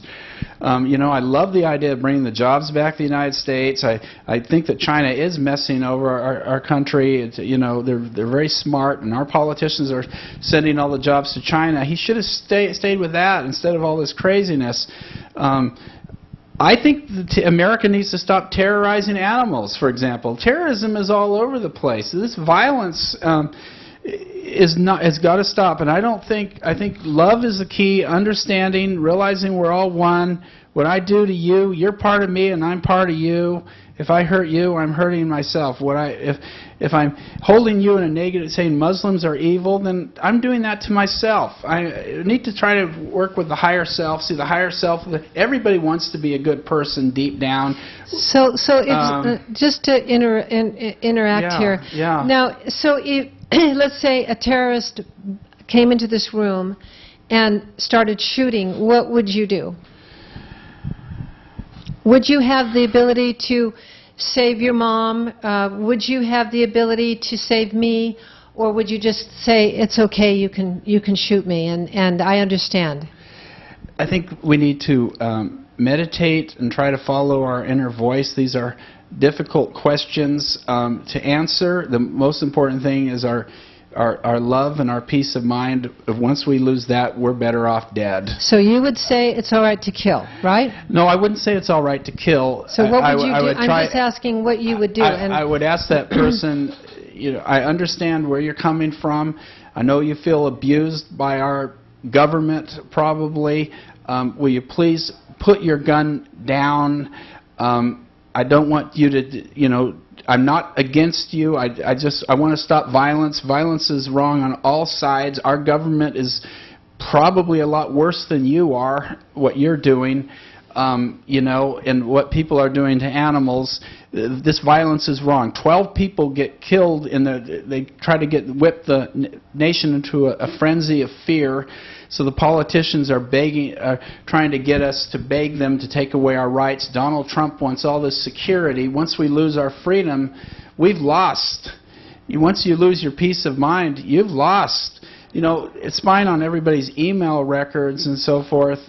You know, I love the idea of bringing the jobs back to the United States. I think that China is messing over our country. You know, they're very smart, and our politicians are sending all the jobs to China. He should have stayed with that instead of all this craziness. I think America needs to stop terrorizing animals, for example. Terrorism is all over the place. This violence has got to stop. And I think love is the key, understanding, realizing we're all one. What I do to you, you're part of me and I'm part of you. If I hurt you, I'm hurting myself. If I'm holding you in a negative, saying Muslims are evil, then I'm doing that to myself. I need to try to work with the higher self. See, the higher self, everybody wants to be a good person deep down. So it's, just to interact here. Yeah. Now, so if, let's say a terrorist came into this room and started shooting, what would you do? Would you have the ability to save your mom? Would you have the ability to save me? Or would you just say, it's okay, you can shoot me, and I understand? I think we need to meditate and try to follow our inner voice. These are difficult questions to answer. The most important thing is our love and our peace of mind. Once we lose that, we're better off dead. So you would say it's all right to kill, right? No, I wouldn't say it's all right to kill. So what would you do? I'm just asking what you would do. I would ask that person, I understand where you're coming from. I know you feel abused by our government, probably. Will you please put your gun down? I don't want you to, I'm not against you. I want to stop violence. Violence is wrong on all sides. Our government is probably a lot worse than you are, what you're doing, and what people are doing to animals. This violence is wrong. 12 people get killed they try to whip the nation into a frenzy of fear. So the politicians are trying to get us to beg them to take away our rights. Donald Trump wants all this security. Once we lose our freedom, we've lost. Once you lose your peace of mind, you've lost. Spying on everybody's email records and so forth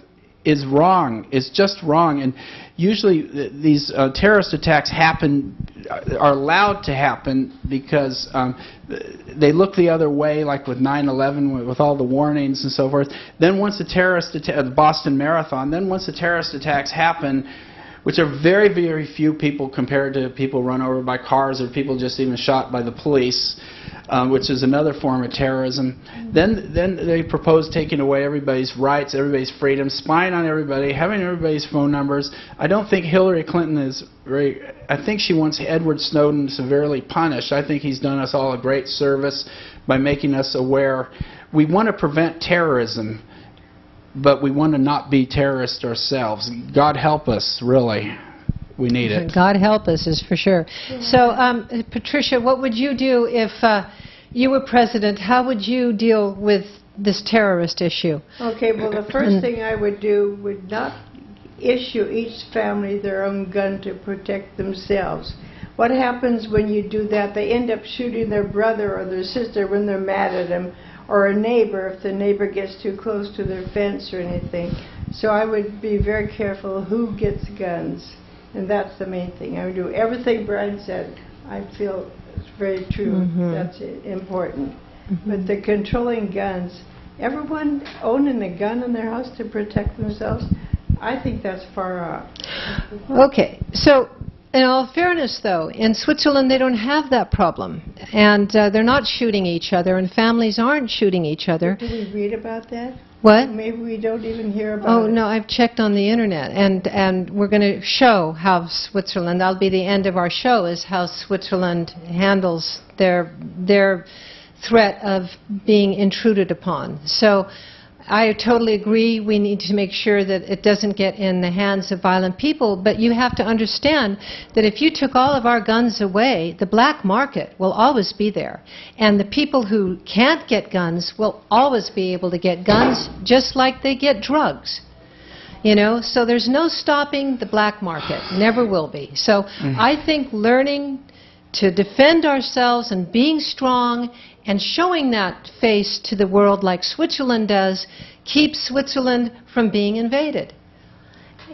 is wrong. It's just wrong. And usually these terrorist attacks are allowed to happen because they look the other way, like with 9/11, with all the warnings and so forth. Then once the Boston Marathon, then once the terrorist attacks happen, which are very, very few people compared to people run over by cars or people just even shot by the police, which is another form of terrorism. Then they propose taking away everybody's rights, everybody's freedom, spying on everybody, having everybody's phone numbers. I don't think Hillary Clinton is I think she wants Edward Snowden severely punished. I think he's done us all a great service by making us aware. We want to prevent terrorism, but we want to not be terrorists ourselves. God help us, really. We need it. God help us is for sure. So, Patricia, what would you do if you were president? How would you deal with this terrorist issue? Okay, well, the first thing I would do would not issue each family their own gun to protect themselves. What happens when you do that? They end up shooting their brother or their sister when they're mad at them, or a neighbor if the neighbor gets too close to their fence or anything. So I would be very careful who gets guns, and that's the main thing. I would do everything Brian said. I feel it's very true. That's important. But the controlling guns, everyone owning a gun in their house to protect themselves, I think that's far off. Okay, so in all fairness, though, in Switzerland they don't have that problem, and they're not shooting each other, and families aren't shooting each other. Do we read about that? What? Maybe we don't even hear about it. Oh, no, I've checked on the internet, and we're going to show how Switzerland, that'll be the end of our show, is how Switzerland handles their threat of being intruded upon. So I totally agree. We need to make sure that it doesn't get in the hands of violent people, but you have to understand that if you took all of our guns away, the black market will always be there. And the people who can't get guns will always be able to get guns just like they get drugs. So there's no stopping the black market. Never will be. So I think learning to defend ourselves and being strong and showing that face to the world like Switzerland does keeps Switzerland from being invaded.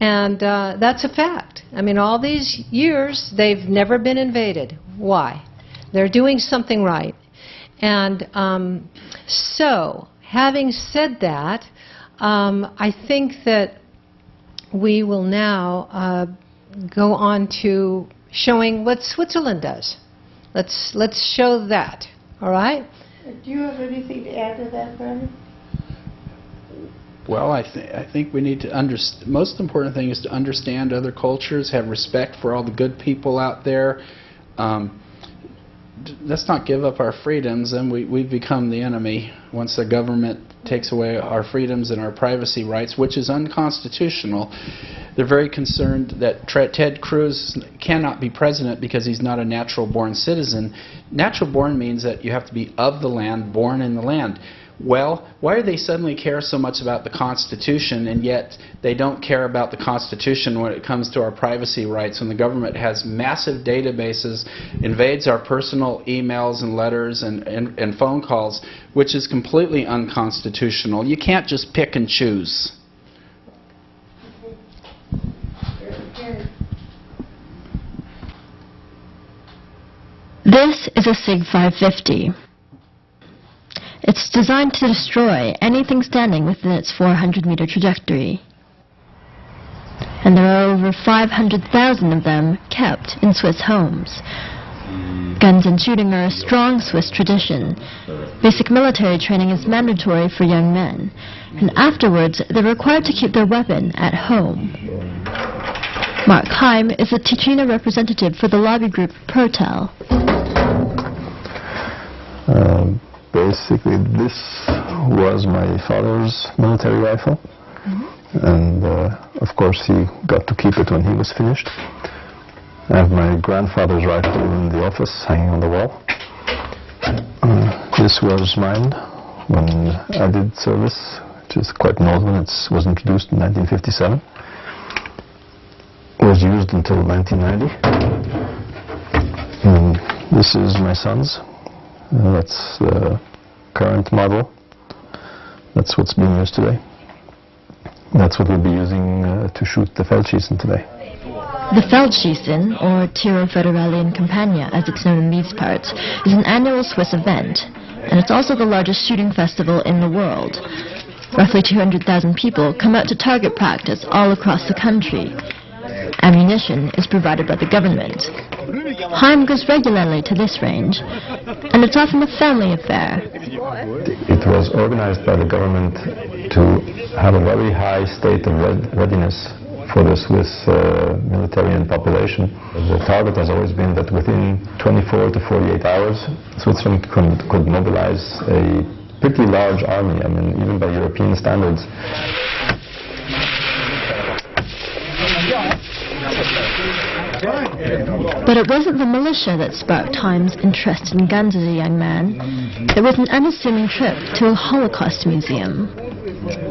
And that's a fact. I mean, all these years, they've never been invaded. Why? They're doing something right. And so, having said that, I think that we will now go on to showing what Switzerland does. Let's show that. All right? Do you have anything to add to that, Brian? Well, I think we need to understand. Most important thing is to understand other cultures, have respect for all the good people out there. Let's not give up our freedoms, and we've become the enemy once the government takes away our freedoms and our privacy rights, which is unconstitutional. They're very concerned that Ted Cruz cannot be president because he's not a natural-born citizen. Natural-born means that you have to be of the land, born in the land. Well, why do they suddenly care so much about the Constitution, and yet they don't care about the Constitution when it comes to our privacy rights, when the government has massive databases, invades our personal emails and letters and phone calls, which is completely unconstitutional. You can't just pick and choose. This is a SIG 550. It's designed to destroy anything standing within its 400-meter trajectory. And there are over 500,000 of them kept in Swiss homes. Guns and shooting are a strong Swiss tradition. Basic military training is mandatory for young men, and afterwards they're required to keep their weapon at home. Mark Heim is a Ticino representative for the lobby group Protel. Basically, this was my father's military rifle, and of course he got to keep it when he was finished. I have my grandfather's rifle in the office, hanging on the wall. This was mine when I did service, which is quite an old one. It was introduced in 1957. It was used until 1990. And this is my son's. That's the current model. That's what's being used today. That's what we'll be using to shoot the Feldschießen today. The Feldschießen, or Tiro Federale in Campagna as it's known in these parts, is an annual Swiss event, and it's also the largest shooting festival in the world. Roughly 200,000 people come out to target practice all across the country. Ammunition is provided by the government. Heim goes regularly to this range, and it's often a family affair. It was organized by the government to have a very high state of readiness for the Swiss military and population. The target has always been that within 24 to 48 hours, Switzerland could mobilize a pretty large army, I mean, even by European standards. But it wasn't the militia that sparked Heim's interest in guns as a young man. It was an unassuming trip to a Holocaust museum.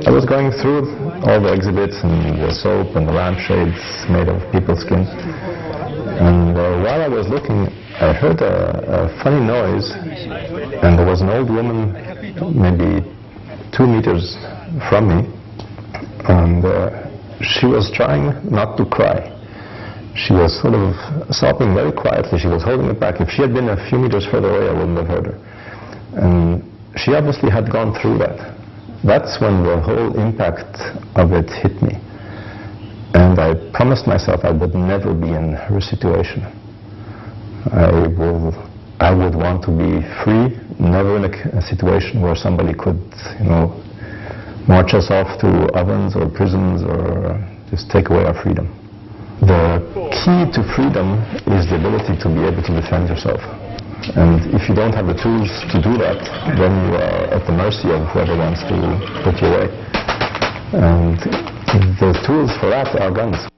I was going through all the exhibits and the soap and the lampshades made of people skin. And while I was looking, I heard a funny noise, and there was an old woman maybe 2 meters from me, and she was trying not to cry. She was sort of sobbing very quietly. She was holding it back. If she had been a few meters further away, I wouldn't have heard her. And she obviously had gone through that. That's when the whole impact of it hit me. And I promised myself I would never be in her situation. I would want to be free, never in a situation where somebody could, march us off to ovens or prisons or just take away our freedom. The key to freedom is the ability to be able to defend yourself. And if you don't have the tools to do that, then you are at the mercy of whoever wants to put you away. And the tools for that are guns.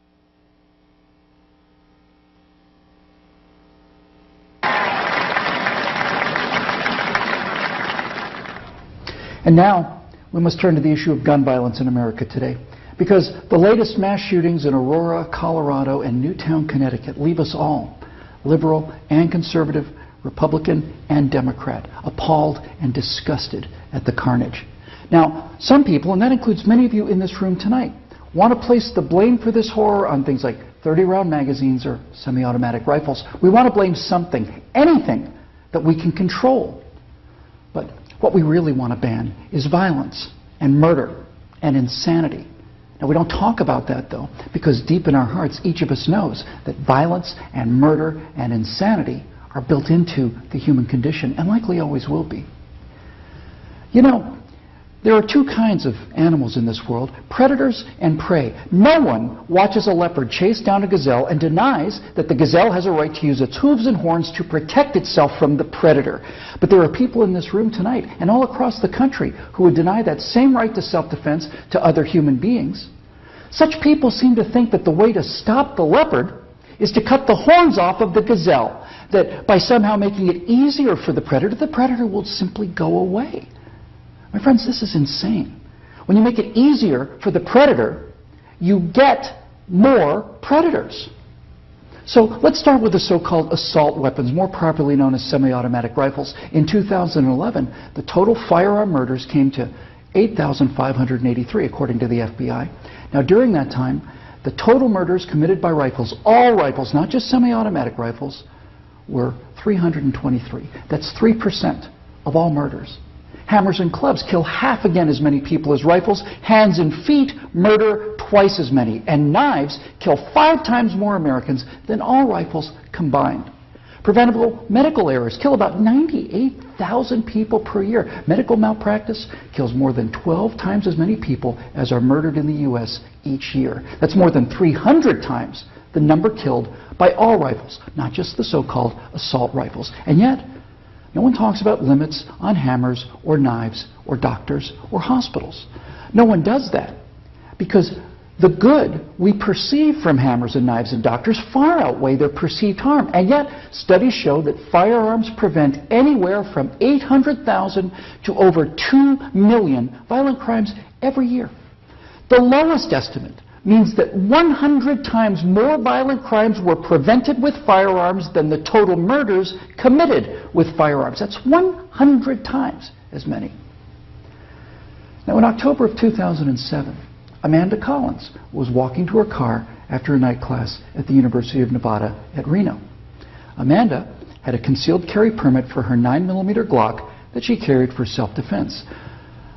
And now, we must turn to the issue of gun violence in America today. Because the latest mass shootings in Aurora, Colorado, and Newtown, Connecticut leave us all, liberal and conservative, Republican and Democrat, appalled and disgusted at the carnage. Now, some people, and that includes many of you in this room tonight, want to place the blame for this horror on things like 30-round magazines or semi-automatic rifles. We want to blame something, anything that we can control. But what we really want to ban is violence and murder and insanity. Now, we don't talk about that, though, because deep in our hearts, each of us knows that violence and murder and insanity are built into the human condition and likely always will be. There are two kinds of animals in this world, predators and prey. No one watches a leopard chase down a gazelle and denies that the gazelle has a right to use its hooves and horns to protect itself from the predator. But there are people in this room tonight and all across the country who would deny that same right to self-defense to other human beings. Such people seem to think that the way to stop the leopard is to cut the horns off of the gazelle, that by somehow making it easier for the predator will simply go away. My friends, this is insane. When you make it easier for the predator, you get more predators. So let's start with the so-called assault weapons, more properly known as semi-automatic rifles. In 2011, the total firearm murders came to 8,583, according to the FBI. Now, during that time, the total murders committed by rifles, all rifles, not just semi-automatic rifles, were 323. That's 3% of all murders. Hammers and clubs kill half again as many people as rifles. Hands and feet murder twice as many. And knives kill 5 times more Americans than all rifles combined. Preventable medical errors kill about 98,000 people per year. Medical malpractice kills more than 12 times as many people as are murdered in the U.S. each year. That's more than 300 times the number killed by all rifles, not just the so-called assault rifles. And yet, no one talks about limits on hammers or knives or doctors or hospitals. No one does that because the good we perceive from hammers and knives and doctors far outweigh their perceived harm. And yet, studies show that firearms prevent anywhere from 800,000 to over 2 million violent crimes every year. The lowest estimate means that 100 times more violent crimes were prevented with firearms than the total murders committed with firearms. That's 100 times as many. Now, in October of 2007, Amanda Collins was walking to her car after a night class at the University of Nevada at Reno. Amanda had a concealed carry permit for her 9mm Glock that she carried for self-defense.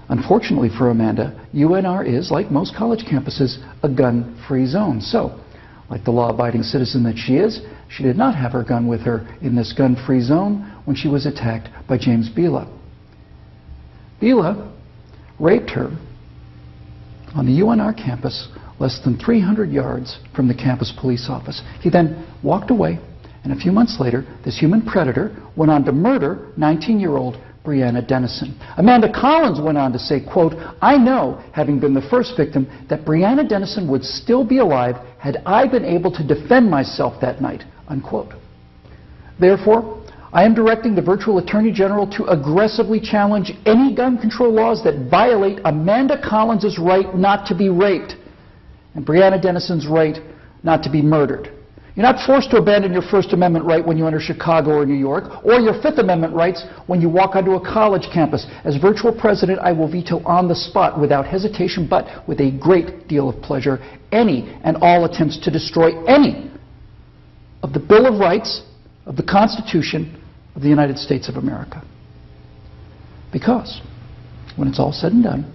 Unfortunately for Amanda, UNR is, like most college campuses, a gun-free zone. So, like the law-abiding citizen that she is, she did not have her gun with her in this gun-free zone when she was attacked by James Bila. Bila raped her on the UNR campus less than 300 yards from the campus police office. He then walked away, and a few months later, this human predator went on to murder 19-year-old Breonna Dennison. Amanda Collins went on to say, quote, "I know, having been the first victim, that Breonna Dennison would still be alive had I been able to defend myself that night," unquote. Therefore, I am directing the virtual Attorney General to aggressively challenge any gun control laws that violate Amanda Collins' right not to be raped and Breonna Dennison's right not to be murdered. You're not forced to abandon your First Amendment right when you enter Chicago or New York, or your Fifth Amendment rights when you walk onto a college campus. As virtual president, I will veto on the spot, without hesitation, but with a great deal of pleasure, any and all attempts to destroy any of the Bill of Rights, of the Constitution of the United States of America. Because, when it's all said and done,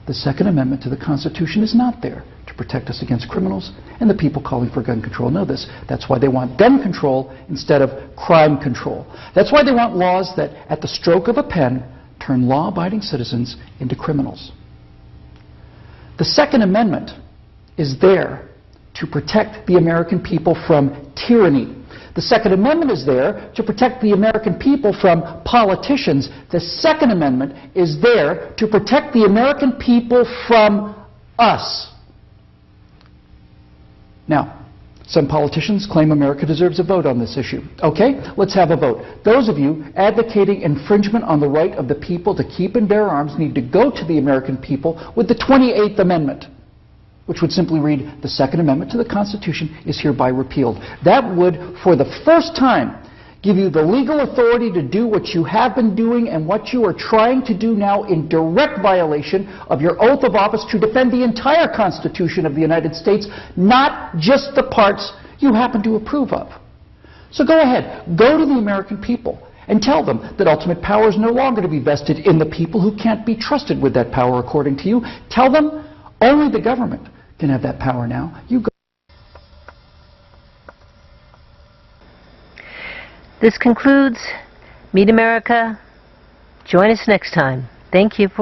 the Second Amendment to the Constitution is not there to protect us against criminals and the people calling for gun control know this. That's why they want gun control instead of crime control. That's why they want laws that, at the stroke of a pen, turn law-abiding citizens into criminals. The Second Amendment is there to protect the American people from tyranny. The Second Amendment is there to protect the American people from politicians. The Second Amendment is there to protect the American people from us. Now, some politicians claim America deserves a vote on this issue. Okay, let's have a vote. Those of you advocating infringement on the right of the people to keep and bear arms need to go to the American people with the 28th Amendment, which would simply read, "The Second Amendment to the Constitution is hereby repealed." That would, for the first time, give you the legal authority to do what you have been doing and what you are trying to do now in direct violation of your oath of office to defend the entire Constitution of the United States, not just the parts you happen to approve of. So go ahead, go to the American people and tell them that ultimate power is no longer to be vested in the people who can't be trusted with that power according to you. Tell them only the government can have that power now. You go. This concludes Meet America. Join us next time. Thank you for